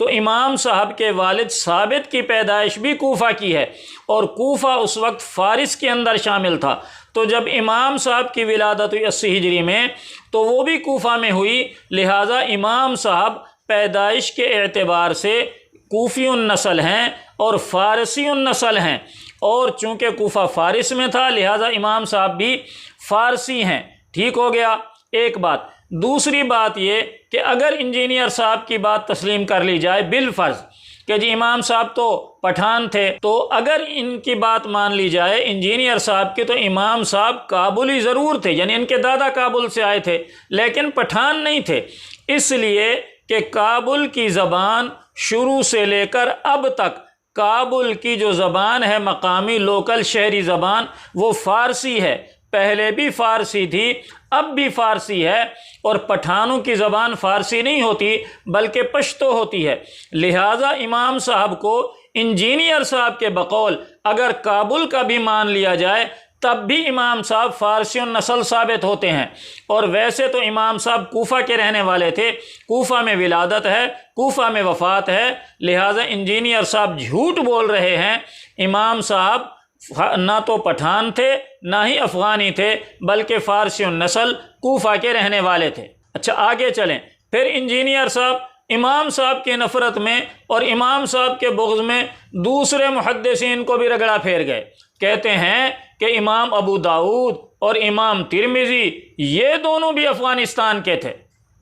تو امام صاحب کے والد ثابت کی پیدائش بھی کوفہ کی ہے، اور کوفہ اس وقت فارس کے اندر شامل تھا۔ تو جب امام صاحب کی ولادت ہوئی 80 ہجری میں تو وہ بھی کوفہ میں ہوئی، لہٰذا امام صاحب پیدائش کے اعتبار سے کوفی النسل ہیں اور فارسی النسل ہیں، اور چونکہ کوفہ فارس میں تھا لہٰذا امام صاحب بھی فارسی ہیں۔ ٹھیک ہو گیا ایک بات۔ دوسری بات یہ کہ اگر انجینئر صاحب کی بات تسلیم کر لی جائے بالفرض کہ جی امام صاحب تو پٹھان تھے، تو اگر ان کی بات مان لی جائے انجینئر صاحب کی، تو امام صاحب کابلی ضرور تھے، یعنی ان کے دادا کابل سے آئے تھے لیکن پٹھان نہیں تھے، اس لیے کہ کابل کی زبان شروع سے لے کر اب تک کابل کی جو زبان ہے مقامی لوکل شہری زبان وہ فارسی ہے، پہلے بھی فارسی تھی اب بھی فارسی ہے، اور پٹھانوں کی زبان فارسی نہیں ہوتی بلکہ پشتو ہوتی ہے۔ لہٰذا امام صاحب کو انجینئر صاحب کے بقول اگر کابل کا بھی مان لیا جائے تب بھی امام صاحب فارسی النسل ثابت ہوتے ہیں، اور ویسے تو امام صاحب کوفہ کے رہنے والے تھے، کوفہ میں ولادت ہے، کوفہ میں وفات ہے، لہٰذا انجینئر صاحب جھوٹ بول رہے ہیں۔ امام صاحب نہ تو پٹھان تھے نہ ہی افغانی تھے بلکہ فارسی النسل کوفہ کے رہنے والے تھے۔ اچھا آگے چلیں، پھر انجینئر صاحب امام صاحب کی نفرت میں اور امام صاحب کے بغض میں دوسرے محدثین کو بھی رگڑا پھیر گئے، کہتے ہیں کہ امام ابو داؤد اور امام ترمذی یہ دونوں بھی افغانستان کے تھے۔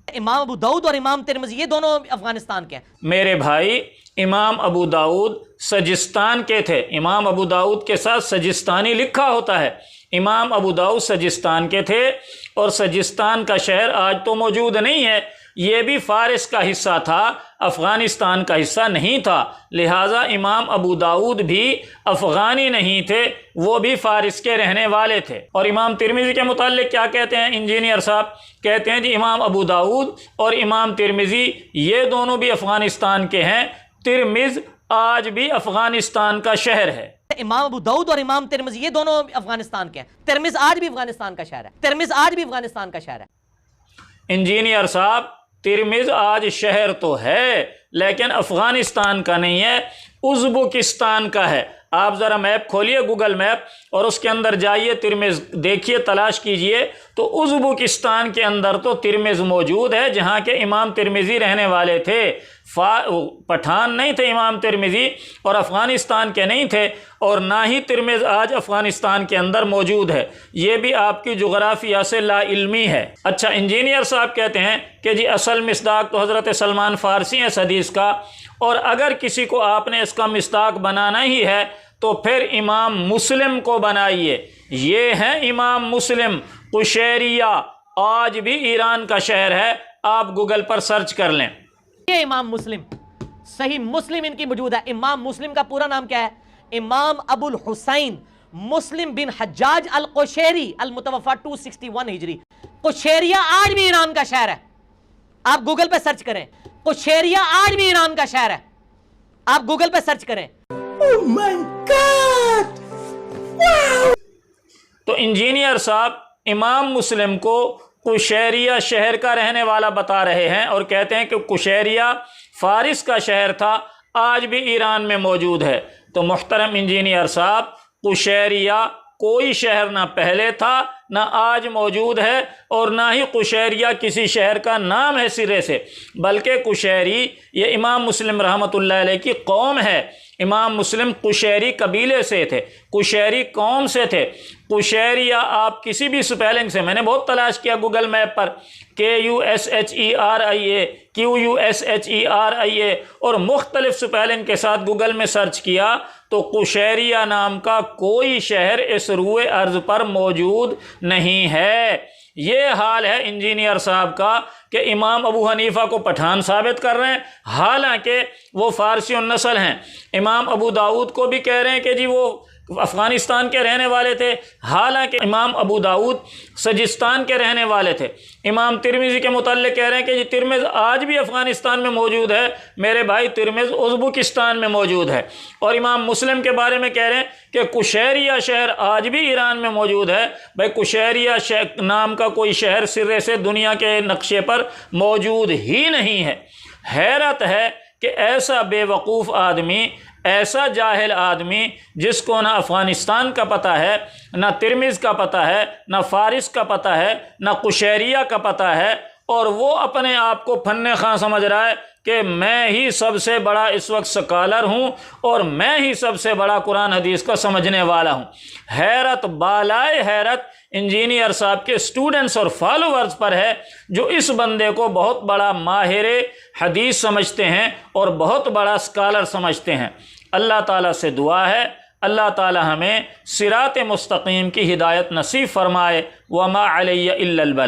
امام ابو داؤد اور امام ترمذی یہ دونوں افغانستان کے ہیں؟ میرے بھائی امام ابو داؤد سجستان کے تھے، امام ابو داؤد کے ساتھ سجستانی لکھا ہوتا ہے، امام ابو داؤد سجستان کے تھے، اور سجستان کا شہر آج تو موجود نہیں ہے، یہ بھی فارس کا حصہ تھا، افغانستان کا حصہ نہیں تھا، لہٰذا امام ابو داؤد بھی افغانی نہیں تھے، وہ بھی فارس کے رہنے والے تھے۔ اور امام ترمذی کے متعلق کیا کہتے ہیں انجینئر صاحب؟ کہتے ہیں جی امام ابو داؤد اور امام ترمذی یہ دونوں بھی افغانستان کے ہیں، ترمذ آج بھی افغانستان کا شہر ہے۔ امام ابو داؤد اور امام ترمذی یہ دونوں افغانستان کے ہیں، ترمذ آج بھی افغانستان کا شہر ہے، ترمذ آج بھی افغانستان کا شہر ہے۔ انجینئر صاحب ترمذ آج شہر تو ہے لیکن افغانستان کا نہیں ہے، ازبکستان کا ہے۔ آپ ذرا میپ کھولیے گوگل میپ اور اس کے اندر جائیے، ترمذ دیکھیے، تلاش کیجئے، تو ازبکستان کے اندر تو ترمذ موجود ہے جہاں کے امام ترمذی رہنے والے تھے۔ پٹھان نہیں تھے امام ترمذی اور افغانستان کے نہیں تھے، اور نہ ہی ترمذ آج افغانستان کے اندر موجود ہے، یہ بھی آپ کی جغرافیہ سے لا علمی ہے۔ اچھا انجینئر صاحب کہتے ہیں کہ جی اصل مصداق تو حضرت سلمان فارسی ہے اس حدیث کا، اور اگر کسی کو آپ نے اس کا مصداق بنانا ہی ہے تو پھر امام مسلم کو بنائیے۔ یہ ہیں امام مسلم، قشیریہ آج بھی ایران کا شہر ہے، آپ گوگل پر سرچ کر لیں۔ یہ امام مسلم، صحیح مسلم ان کی موجود ہے۔ امام مسلم کا پورا نام کیا ہے؟ امام ابو الحسین مسلم بن حجاج القشیری، المتوفا 261 ہجری۔ قشیریہ آج بھی ایران کا شہر ہے، آپ گوگل پہ سرچ کریں، قشیریہ آج بھی ایران کا شہر ہے، آپ گوگل پہ سرچ کریں۔ Oh my God! Wow! تو انجینئر صاحب امام مسلم کو قشیریہ شہر کا رہنے والا بتا رہے ہیں، اور کہتے ہیں کہ قشیریہ فارس کا شہر تھا، آج بھی ایران میں موجود ہے۔ تو محترم انجینئر صاحب، قشیریہ کوئی شہر نہ پہلے تھا نہ آج موجود ہے، اور نہ ہی قشیریہ کسی شہر کا نام ہے سرے سے، بلکہ قشیری یہ امام مسلم رحمۃ اللہ علیہ کی قوم ہے۔ امام مسلم قشیری قبیلے سے تھے، قشیری قوم سے تھے۔ قشیریہ آپ کسی بھی سپیلنگ سے، میں نے بہت تلاش کیا گوگل میپ پر، KUSHERIA QUSHERIA اور مختلف سپیلنگ کے ساتھ گوگل میں سرچ کیا تو قشیریہ نام کا کوئی شہر اس روئے ارض پر موجود نہیں ہے۔ یہ حال ہے انجینئر صاحب کا کہ امام ابو حنیفہ کو پٹھان ثابت کر رہے ہیں حالانکہ وہ فارسی النسل ہیں، امام ابو داؤد کو بھی کہہ رہے ہیں کہ جی وہ افغانستان کے رہنے والے تھے حالانکہ امام ابو داؤد سجستان کے رہنے والے تھے، امام ترمذی کے متعلق کہہ رہے ہیں کہ جی ترمذ آج بھی افغانستان میں موجود ہے، میرے بھائی ترمذ ازبکستان میں موجود ہے، اور امام مسلم کے بارے میں کہہ رہے ہیں کہ قشیریہ شہر آج بھی ایران میں موجود ہے۔ بھائی قشیریہ نام کا کوئی شہر سرے سے دنیا کے نقشے پر موجود ہی نہیں ہے۔ حیرت ہے کہ ایسا بے وقوف آدمی، ایسا جاہل آدمی جس کو نہ افغانستان کا پتہ ہے، نہ ترمذ کا پتہ ہے، نہ فارس کا پتہ ہے، نہ قشیریہ کا پتہ ہے، اور وہ اپنے آپ کو فن خواں سمجھ رہا ہے کہ میں ہی سب سے بڑا اس وقت سکالر ہوں اور میں ہی سب سے بڑا قرآن حدیث کا سمجھنے والا ہوں۔ حیرت بالائے حیرت انجینئر صاحب کے اسٹوڈنٹس اور فالوورز پر ہے، جو اس بندے کو بہت بڑا ماہر حدیث سمجھتے ہیں اور بہت بڑا اسکالر سمجھتے ہیں۔ اللہ تعالیٰ سے دعا ہے اللہ تعالیٰ ہمیں صراط مستقیم کی ہدایت نصیب فرمائے۔ وما علی الا البلاغ۔